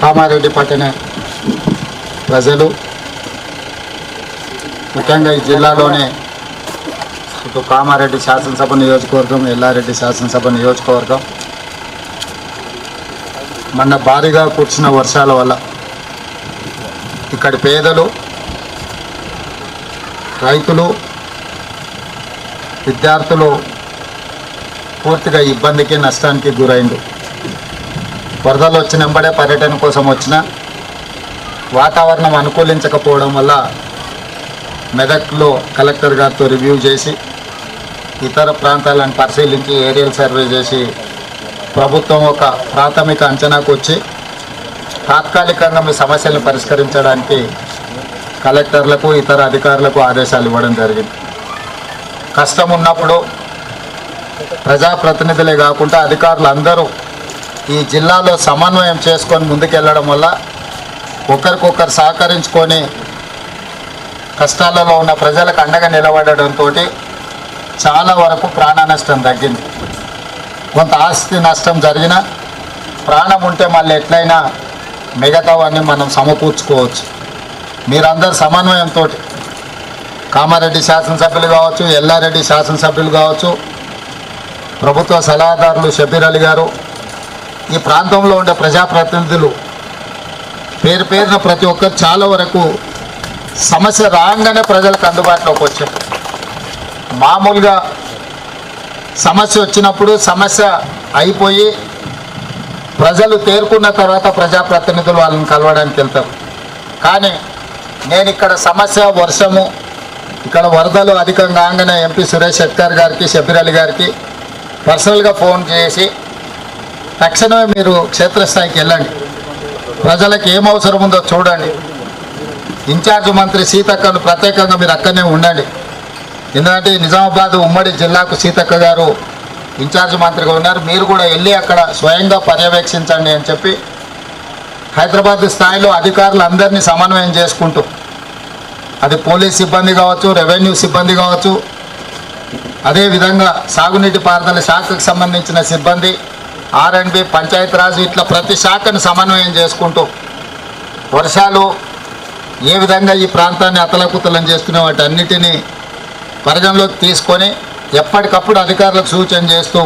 కామారెడ్డి పట్టణ ప్రజలు, ముఖ్యంగా ఈ జిల్లాలోనే ఇటు కామారెడ్డి శాసనసభ నియోజకవర్గం, ఎల్లారెడ్డి శాసనసభ నియోజకవర్గం మొన్న భారీగా కురిసిన వర్షాల వల్ల ఇక్కడి పేదలు, రైతులు, విద్యార్థులు పూర్తిగా ఇబ్బందికి, నష్టానికి గురైంది. వరదలు వచ్చినంబడే పర్యటన కోసం వచ్చిన వాతావరణం అనుకూలించకపోవడం వల్ల మెదక్లో కలెక్టర్ గారితో రివ్యూ చేసి ఇతర ప్రాంతాలను పరిశీలించి ఏరియల్ సర్వే చేసి ప్రభుత్వం ఒక ప్రాథమిక అంచనాకు వచ్చి తాత్కాలికంగా మీ సమస్యలను పరిష్కరించడానికి కలెక్టర్లకు, ఇతర అధికారులకు ఆదేశాలు ఇవ్వడం జరిగింది. కష్టం ఉన్నప్పుడు ప్రజాప్రతినిధులే కాకుండా అధికారులు అందరూ ఈ జిల్లాలో సమన్వయం చేసుకొని ముందుకెళ్ళడం వల్ల ఒకరికొకరు సహకరించుకొని కష్టాలలో ఉన్న ప్రజలకు అండగా నిలబడడంతో చాలా వరకు ప్రాణ నష్టం తగ్గింది. కొంత ఆస్తి నష్టం జరిగినా ప్రాణం ఉంటే మళ్ళీ ఎట్లయినా మిగతావన్నీ మనం సమకూర్చుకోవచ్చు. మీరందరూ సమన్వయంతో కామారెడ్డి శాసనసభ్యులు కావచ్చు, ఎల్లారెడ్డి శాసనసభ్యులు కావచ్చు, ప్రభుత్వ సలహాదారులు షబీర్ అలీ గారు, ఈ ప్రాంతంలో ఉండే ప్రజాప్రతినిధులు పేరు పేరున ప్రతి ఒక్కరు చాలా వరకు సమస్య రాగానే ప్రజలకు అందుబాటులోకి వచ్చారు. మామూలుగా సమస్య వచ్చినప్పుడు సమస్య అయిపోయి ప్రజలు తేరుకున్న తర్వాత ప్రజాప్రతినిధులు వాళ్ళని కలవడానికి వెళ్తారు. కానీ నేను ఇక్కడ సమస్య వర్షము, ఇక్కడ వరదలు అధికంగా కాగానే ఎంపీ సురేష్ శెట్కర్ గారికి, షబీర్ అలీ గారికి పర్సనల్గా ఫోన్ చేసి తక్షణమే మీరు క్షేత్రస్థాయికి వెళ్ళండి, ప్రజలకు ఏం అవసరం ఉందో చూడండి, ఇన్ఛార్జ్ మంత్రి సీతక్కను ప్రత్యేకంగా మీరు అక్కడనే ఉండండి. ఎందుకంటే నిజామాబాద్ ఉమ్మడి జిల్లాకు సీతక్క గారు ఇన్ఛార్జ్ మంత్రిగా ఉన్నారు, మీరు కూడా వెళ్ళి అక్కడ స్వయంగా పర్యవేక్షించండి అని చెప్పి హైదరాబాద్ స్థాయిలో అధికారులు అందరినీ సమన్వయం చేసుకుంటూ, అది పోలీస్ సిబ్బంది కావచ్చు, రెవెన్యూ సిబ్బంది కావచ్చు, అదేవిధంగా సాగునీటి పారుదల శాఖకు సంబంధించిన సిబ్బంది, R&B, పంచాయతీరాజ్, ఇట్లా ప్రతి శాఖను సమన్వయం చేసుకుంటూ వర్షాలు ఏ విధంగా ఈ ప్రాంతాన్ని అతలకుతలం చేస్తున్న వాటన్నిటినీ పరిగణలోకి తీసుకొని ఎప్పటికప్పుడు అధికారులకు సూచన చేస్తూ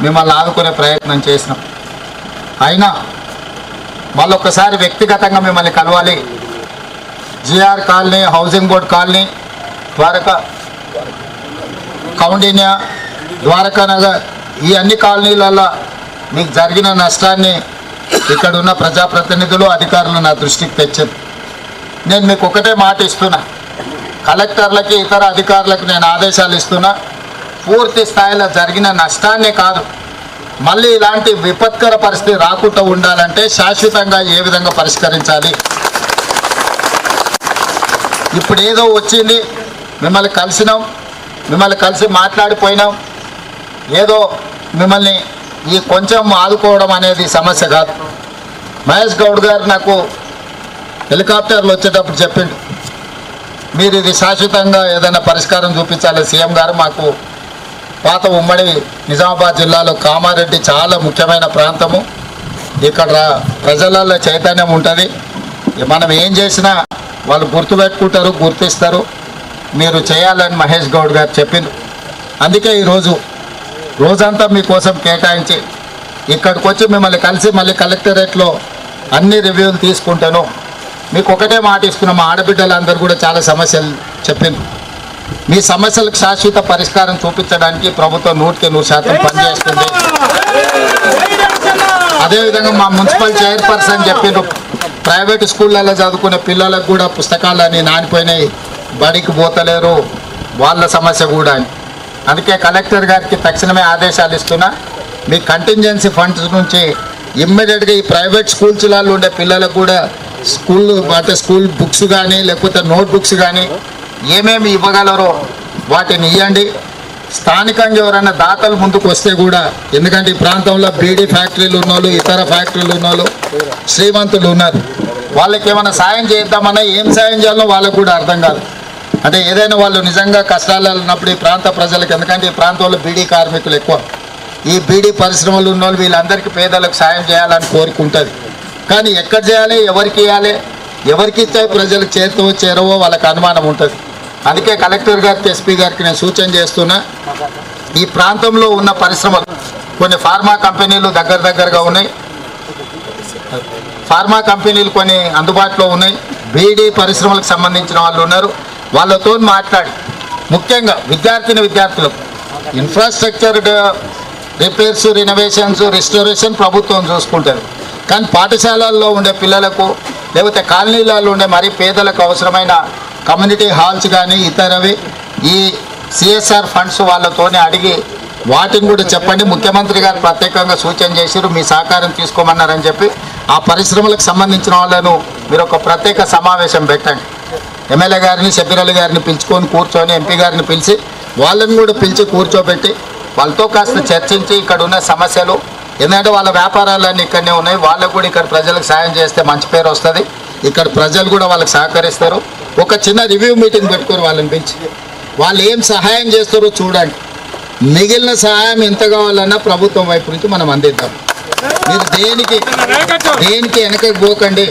మిమ్మల్ని ఆదుకునే ప్రయత్నం చేసినాం. అయినా మళ్ళొక్కసారి వ్యక్తిగతంగా మిమ్మల్ని కలవాలి. GR colony, housing board colony, Dwaraka, Kaundinya, Dwaraka Nagar, ఈ అన్ని కాలనీలలో మీకు జరిగిన నష్టాన్ని ఇక్కడ ఉన్న ప్రజాప్రతినిధులు, అధికారులు నా దృష్టికి తెచ్చారు. నేను మీకు ఒకటే మాట ఇస్తున్నా, కలెక్టర్లకి, ఇతర అధికారులకు నేను ఆదేశాలు ఇస్తున్నా, పూర్తి స్థాయిలో జరిగిన నష్టాన్నే కాదు, మళ్ళీ ఇలాంటి విపత్కర పరిస్థితి రాకుండా ఉండాలంటే శాశ్వతంగా ఏ విధంగా పరిష్కరించాలి. ఇప్పుడు ఏదో వచ్చింది, మిమ్మల్ని కలిసినాం, మిమ్మల్ని కలిసి మాట్లాడిపోయినాం, ఏదో మిమ్మల్ని ఈ కొంచెం ఆదుకోవడం అనేది సమస్య కాదు. మహేష్ గౌడ్ గారు నాకు హెలికాప్టర్లు వచ్చేటప్పుడు చెప్పిండు, మీరు ఇది శాశ్వతంగా ఏదైనా పరిష్కారం చూపించాలి. సీఎం గారు, మాకు పాత ఉమ్మడి నిజామాబాద్ జిల్లాలో కామారెడ్డి చాలా ముఖ్యమైన ప్రాంతము, ఇక్కడ ప్రజలలో చైతన్యం ఉంటుంది, మనం ఏం చేసినా వాళ్ళు గుర్తుపెట్టుకుంటారు, గుర్తిస్తారు, మీరు చేయాలని మహేష్ గౌడ్ గారు చెప్పిండు. అందుకే ఈరోజు రోజంతా మీకోసం కేటాయించి ఇక్కడికి వచ్చి మిమ్మల్ని కలిసి మళ్ళీ కలెక్టరేట్లో అన్ని రివ్యూలు తీసుకుంటాను. మీకు ఒకటే మాట ఇస్తున్నాం, మా ఆడబిడ్డలందరూ కూడా చాలా సమస్యలు చెప్పింది, మీ సమస్యలకు శాశ్వత పరిష్కారం చూపించడానికి ప్రభుత్వం 100% పనిచేస్తుంది. అదేవిధంగా మా మున్సిపల్ చైర్పర్సన్ చెప్పిండ్రు, ప్రైవేటు స్కూళ్ళల్లో చదువుకునే పిల్లలకు కూడా పుస్తకాలని నానిపోయినాయి, బడికి పోతలేరు, వాళ్ళ సమస్య కూడా అని. అందుకే కలెక్టర్ గారికి తక్షణమే ఆదేశాలు ఇస్తున్నా, మీ కంటింజెన్సీ ఫండ్స్ నుంచి ఇమ్మీడియట్గా ఈ ప్రైవేట్ స్కూల్స్లలో ఉండే పిల్లలకు కూడా స్కూల్ బుక్స్ కానీ లేకపోతే నోట్ బుక్స్ కానీ ఏమేమి ఇవ్వగలరో వాటిని ఇవ్వండి. స్థానికంగా ఎవరైనా దాతలు ముందుకు వస్తే కూడా, ఎందుకంటే ఈ ప్రాంతంలో బీడీ ఫ్యాక్టరీలు ఉన్నోళ్ళు, ఇతర ఫ్యాక్టరీలు ఉన్నోళ్ళు, శ్రీమంతులు ఉన్నారు, వాళ్ళకి ఏమైనా సాయం చేద్దామన్నా ఏం సాయం చేయాలో వాళ్ళకు కూడా అర్థం కాదు. అంటే ఏదైనా వాళ్ళు నిజంగా కష్టాలు ఉన్నప్పుడు ఈ ప్రాంత ప్రజలకు, ఎందుకంటే ఈ ప్రాంతంలో బీడీ కార్మికులు ఎక్కువ, ఈ బీడీ పరిశ్రమలు ఉన్న వాళ్ళు వీళ్ళందరికీ పేదలకు సాయం చేయాలని కోరుకుంటుంది. కానీ ఎక్కడ చేయాలి, ఎవరికి ఇవ్వాలి, ఎవరికి ఇస్తే ప్రజలకు చేరుతూ చేరవో వాళ్ళకి అనుమానం ఉంటుంది. అందుకే కలెక్టర్ గారికి, ఎస్పీ గారికి నేను సూచన చేస్తున్నా, ఈ ప్రాంతంలో ఉన్న పరిశ్రమలు కొన్ని ఫార్మా కంపెనీలు దగ్గరగా ఉన్నాయి, ఫార్మా కంపెనీలు కొన్ని అందుబాటులో ఉన్నాయి, బీడీ పరిశ్రమలకు సంబంధించిన వాళ్ళు ఉన్నారు, వాళ్ళతో మాట్లాడి ముఖ్యంగా విద్యార్థులకు ఇన్ఫ్రాస్ట్రక్చర్ రిపేర్స్, రినోవేషన్స్, రిస్టోరేషన్ ప్రభుత్వం చూసుకుంటుంది. కానీ పాఠశాలల్లో ఉండే పిల్లలకు లేకపోతే కాలనీలలో ఉండే మరీ పేదలకు అవసరమైన కమ్యూనిటీ హాల్స్ కానీ ఇతరవి ఈ సిఎస్ఆర్ ఫండ్స్ వాళ్ళతోనే అడిగి వాటిని కూడా చెప్పండి. ముఖ్యమంత్రి గారు ప్రత్యేకంగా సూచన చేశారు, మీ సహకారం తీసుకోమన్నారని చెప్పి ఆ పరిశ్రమలకు సంబంధించిన వాళ్ళను మీరు ఒక ప్రత్యేక సమావేశం పెట్టండి. ఎమ్మెల్యే గారిని, షబ్బీర్ గారిని పిలుచుకొని కూర్చొని, ఎంపీ గారిని పిలిచి వాళ్ళని కూడా పిలిచి కూర్చోబెట్టి వాళ్ళతో కాస్త చర్చించి ఇక్కడ ఉన్న సమస్యలు, ఎందుకంటే వాళ్ళ వ్యాపారాలన్నీ ఇక్కడనే ఉన్నాయి, వాళ్ళకు కూడా ఇక్కడ ప్రజలకు సాయం చేస్తే మంచి పేరు వస్తుంది, ఇక్కడ ప్రజలు కూడా వాళ్ళకి సహకరిస్తారు. ఒక చిన్న రివ్యూ మీటింగ్ పెట్టుకొని వాళ్ళని పిలిచి వాళ్ళు ఏం సహాయం చేస్తారో చూడండి. మిగిలిన సహాయం ఎంత కావాలన్నా ప్రభుత్వం వైపు నుంచి మనం అందిద్దాం. మీరు దేనికి వెనకకి పోకండి.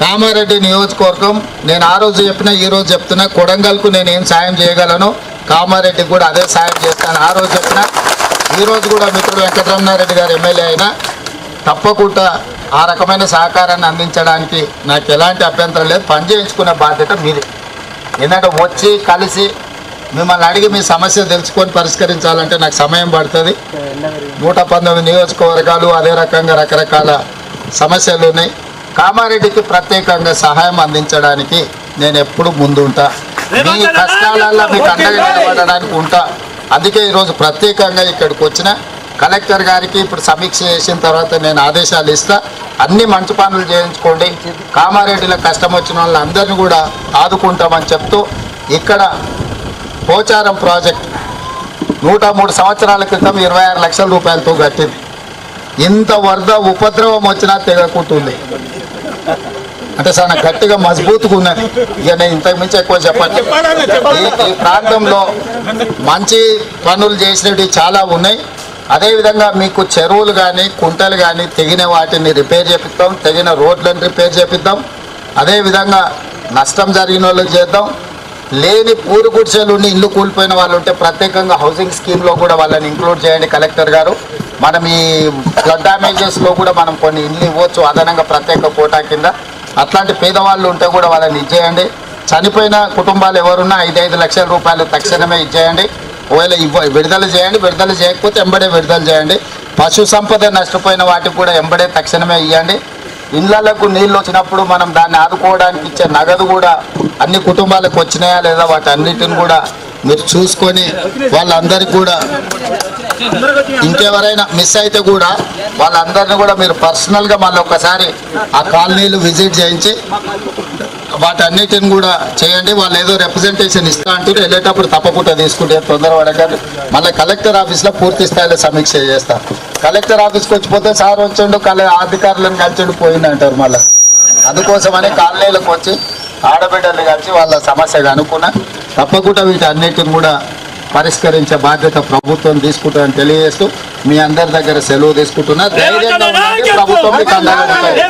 కామారెడ్డి నియోజకవర్గం, నేను ఆ రోజు చెప్పినా ఈ రోజు చెప్తున్నా, కొడంగల్కు నేను ఏం సాయం చేయగలను, కామారెడ్డికి కూడా అదే సాయం చేస్తాను. ఆ రోజు చెప్పినా ఈరోజు కూడా మిత్రుడు వెంకటరమణారెడ్డి గారు ఎమ్మెల్యే అయినా తప్పకుండా ఆ రకమైన సహకారాన్ని అందించడానికి నాకు ఎలాంటి అభ్యంతరం లేదు. పని చేయించుకునే బాధ్యత మీది. ఎందుకంటే వచ్చి కలిసి మిమ్మల్ని అడిగి మీ సమస్య తెలుసుకొని పరిష్కరించాలంటే నాకు సమయం పడుతుంది. 119 నియోజకవర్గాలు, అదే రకంగా రకరకాల సమస్యలు ఉన్నాయి. కామారెడ్డికి ప్రత్యేకంగా సహాయం అందించడానికి నేను ఎప్పుడు ముందుంటా, మీ కష్టాలలో మీకు అండగా నిలబడడానికి ఉంటా. అందుకే ఈరోజు ప్రత్యేకంగా ఇక్కడికి వచ్చిన కలెక్టర్ గారికి ఇప్పుడు సమీక్ష చేసిన తర్వాత నేను ఆదేశాలు ఇస్తా, అన్ని మంచి పనులు చేయించుకోండి, కామారెడ్డిలో కష్టం వచ్చిన వాళ్ళందరినీ కూడా ఆదుకుంటామని చెప్తూ, ఇక్కడ పోచారం ప్రాజెక్ట్ 103 సంవత్సరాల క్రితం 26 లక్షల రూపాయలతో కట్టింది. ఇంత వరద ఉపద్రవం వచ్చినా తెగకుంటుంది, అంటే చాలా గట్టిగా మజబూతుగా ఉన్నది. ఇక నేను ఇంతకు మించి ఎక్కువ చెప్పండి. ఈ ప్రాంతంలో మంచి పనులు చేసినవి చాలా ఉన్నాయి. అదేవిధంగా మీకు చెరువులు కానీ, కుంటలు కానీ తెగిన వాటిని రిపేర్ చేపిద్దాం, తెగిన రోడ్లను రిపేర్ చేపిద్దాం. అదేవిధంగా నష్టం జరిగిన వాళ్ళకి చేద్దాం. లేని పూరు గుడిసెలు ఉండి ఇల్లు కూలిపోయిన వాళ్ళు ఉంటే ప్రత్యేకంగా హౌసింగ్ స్కీమ్లో కూడా వాళ్ళని ఇంక్లూడ్ చేయండి కలెక్టర్ గారు. మనం ఈ ఫ్లడ్ డ్యామేజెస్లో కూడా మనం కొన్ని ఇల్లు ఇవ్వచ్చు అదనంగా ప్రత్యేక కోటా కింద. అట్లాంటి పేదవాళ్ళు ఉంటే కూడా వాళ్ళని ఇచ్చేయండి. చనిపోయిన కుటుంబాలు ఎవరున్నా 5 లక్షల రూపాయలు తక్షణమే ఇచ్చేయండి. ఒకవేళ విడుదల చేయండి, విడుదల చేయకపోతే ఎంబడే విడుదల చేయండి. పశు సంపద నష్టపోయిన వాటికి కూడా ఎంబడే తక్షణమే ఇవ్వండి. ఇళ్లకు నీళ్ళు వచ్చినప్పుడు మనం దాన్ని ఆదుకోవడానికి ఇచ్చే నగదు కూడా అన్ని కుటుంబాలకు వచ్చినాయా లేదా వాటి అన్నిటిని కూడా మీరు చూసుకొని వాళ్ళందరికీ కూడా, ఇంకెవరైనా మిస్ అయితే కూడా వాళ్ళందరినీ కూడా మీరు పర్సనల్గా మళ్ళీ ఒకసారి ఆ కాలనీలు విజిట్ చేయించి వాటన్నిటిని కూడా చేయండి. వాళ్ళు ఏదో రిప్రజెంటేషన్ ఇస్తా అంటారు, వెళ్ళేటప్పుడు తప్పకుండా తీసుకుంటే తొందరపడకండి. మళ్ళీ కలెక్టర్ ఆఫీస్లో పూర్తి స్థాయిలో సమీక్ష చేస్తారు. కలెక్టర్ ఆఫీస్కి వచ్చిపోతే సార్ వచ్చిండు, అధికారులను కలిసిండు పోయింది అంటారు. మళ్ళీ అందుకోసమని కాలనీలకు వచ్చి ఆడబిడ్డలు కలిసి వాళ్ళ సమస్య కనుక్కున్నా తప్పకుండా వీటన్నిటిని కూడా పరిష్కరించే బాధ్యత ప్రభుత్వం తీసుకుంటుందని తెలియజేస్తూ మీ అందరి దగ్గర సెలవు తీసుకుంటున్నా. ధైర్యంగా ఉండండి, ప్రభుత్వం మీకు అండగా ఉంటుంది.